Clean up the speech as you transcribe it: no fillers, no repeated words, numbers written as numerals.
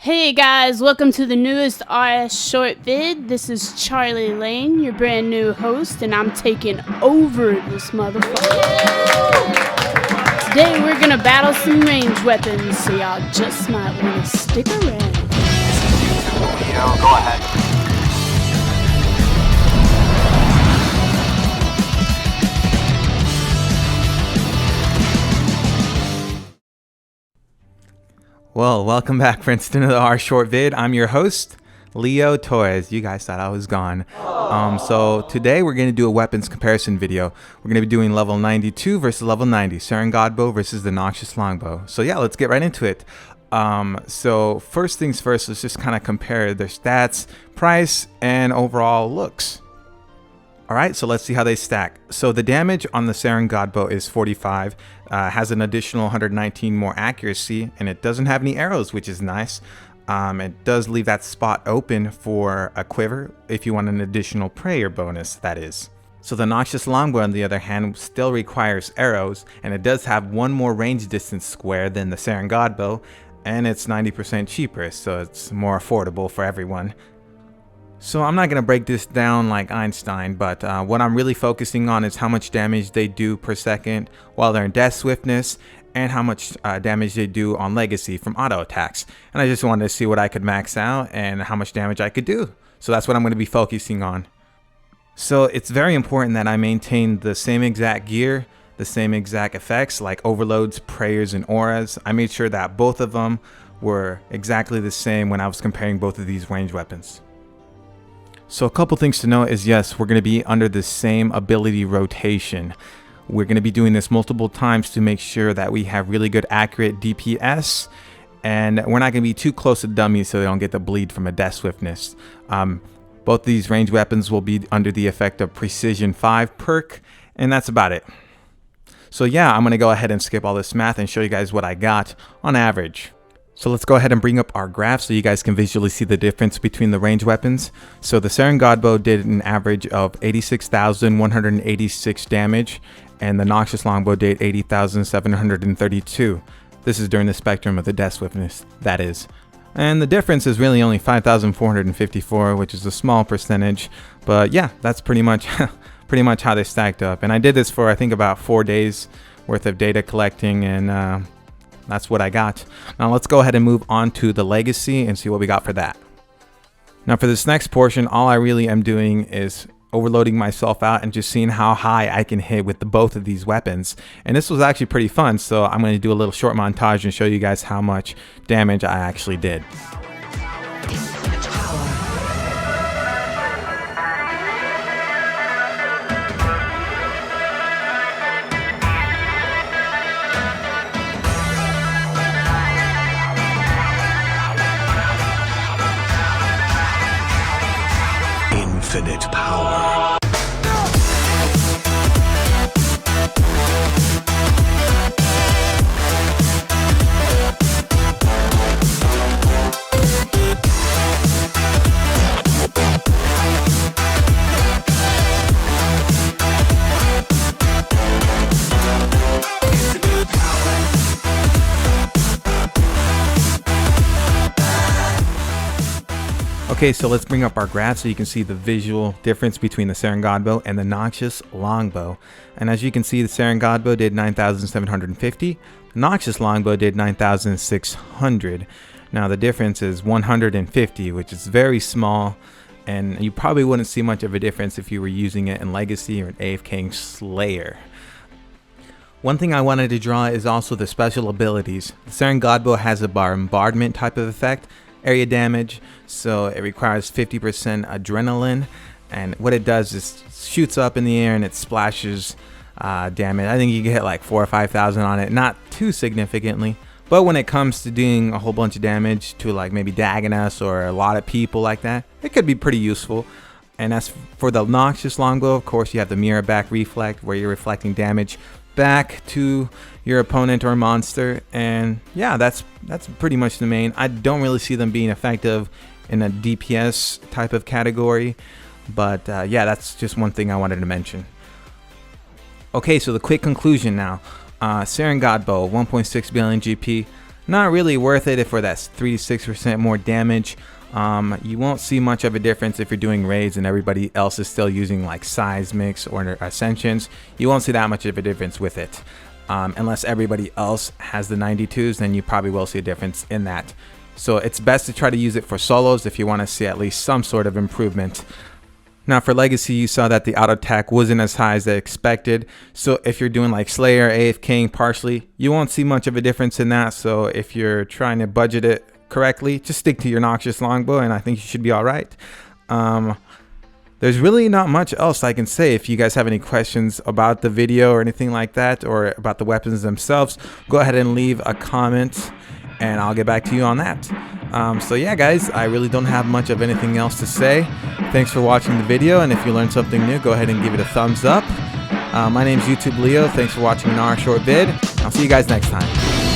Hey guys, welcome to the newest RS short vid. This is Charlie Lane, your brand new host, and I'm taking over this motherfucker. Today we're gonna battle some range weapons, so y'all just might wanna stick around. Go ahead. Well, welcome back, friends, to another R short vid. I'm your host, Leo Torres. You guys thought I was gone. So today we're going to do a weapons comparison video. We're going to be doing level 92 versus level 90, Seren Godbow versus the Noxious Longbow. So yeah, let's get right into it. So first things first, let's just kind of compare their stats, price, and overall looks. Alright, so let's see how they stack. So the damage on the Seren Godbow is 45, has an additional 119 more accuracy, and it doesn't have any arrows, which is nice. It does leave that spot open for a quiver if you want an additional prayer bonus, that is. So the Noxious Longbow, on the other hand, still requires arrows, and it does have one more range distance square than the Seren Godbow, and it's 90% cheaper, so it's more affordable for everyone. So I'm not going to break this down like Einstein, but what I'm really focusing on is how much damage they do per second while they're in death swiftness, and how much damage they do on legacy from auto attacks. And I just wanted to see what I could max out and how much damage I could do. So that's what I'm going to be focusing on. So it's very important that I maintain the same exact gear, the same exact effects like overloads, prayers, and auras. I made sure that both of them were exactly the same when I was comparing both of these range weapons. So a couple things to note is, yes, we're going to be under the same ability rotation. We're going to be doing this multiple times to make sure that we have really good accurate DPS, and we're not going to be too close to dummies so they don't get the bleed from a death swiftness. Both these range weapons will be under the effect of Precision 5 perk, and that's about it. So yeah, I'm going to go ahead and skip all this math and show you guys what I got on average. So let's go ahead and bring up our graph so you guys can visually see the difference between the range weapons. So the Seren Godbow did an average of 86,186 damage, and the Noxious Longbow did 80,732. This is during the spectrum of the death swiftness, that is. And the difference is really only 5,454, which is a small percentage. But yeah, that's pretty much how they stacked up. And I did this for, I think, about 4 days worth of data collecting, and that's what I got. Now let's go ahead and move on to the legacy and see what we got for that. Now for this next portion, all I really am doing is overloading myself out and just seeing how high I can hit with both of these weapons. And this was actually pretty fun, so I'm going to do a little short montage and show you guys how much damage I actually did. Infinite power. Okay, so let's bring up our graph so you can see the visual difference between the Seren Godbow and the Noxious Longbow. And as you can see, the Seren Godbow did 9,750, the Noxious Longbow did 9,600. Now the difference is 150, which is very small, and you probably wouldn't see much of a difference if you were using it in Legacy or an AFK Slayer. One thing I wanted to draw is also the special abilities. The Seren Godbow has a bombardment type of effect, area damage, so it requires 50% adrenaline, and what it does is shoots up in the air and it splashes damage. I think you can hit like 4,000 or 5,000 on it, not too significantly, but when it comes to doing a whole bunch of damage to like maybe Dagonas or a lot of people like that, it could be pretty useful. And as for the Noxious Longbow, of course, you have the mirror back reflect where you're reflecting damage back to your opponent or monster, and yeah, that's pretty much the main. I don't really see them being effective in a DPS type of category, but yeah, that's just one thing I wanted to mention. Okay, so the quick conclusion now. Seren Godbow, 1.6 billion GP, not really worth it if for that 3 to 6% more damage. You won't see much of a difference if you're doing raids and everybody else is still using like seismics or ascensions. You won't see that much of a difference with it. Unless everybody else has the 92s, then you probably will see a difference in that. So it's best to try to use it for solos if you want to see at least some sort of improvement. Now for Legacy, you saw that the auto attack wasn't as high as they expected. So if you're doing like Slayer, AFKing partially, you won't see much of a difference in that. So if you're trying to budget it correctly, just stick to your Noxious Longbow and I think you should be all right. There's really not much else I can say. If you guys have any questions about the video or anything like that, or about the weapons themselves, go ahead and leave a comment and I'll get back to you on that. So yeah guys, I really don't have much of anything else to say. Thanks for watching the video, and if you learned something new, go ahead and give it a thumbs up. My name's YouTube Leo. Thanks for watching our short vid. I'll see you guys next time.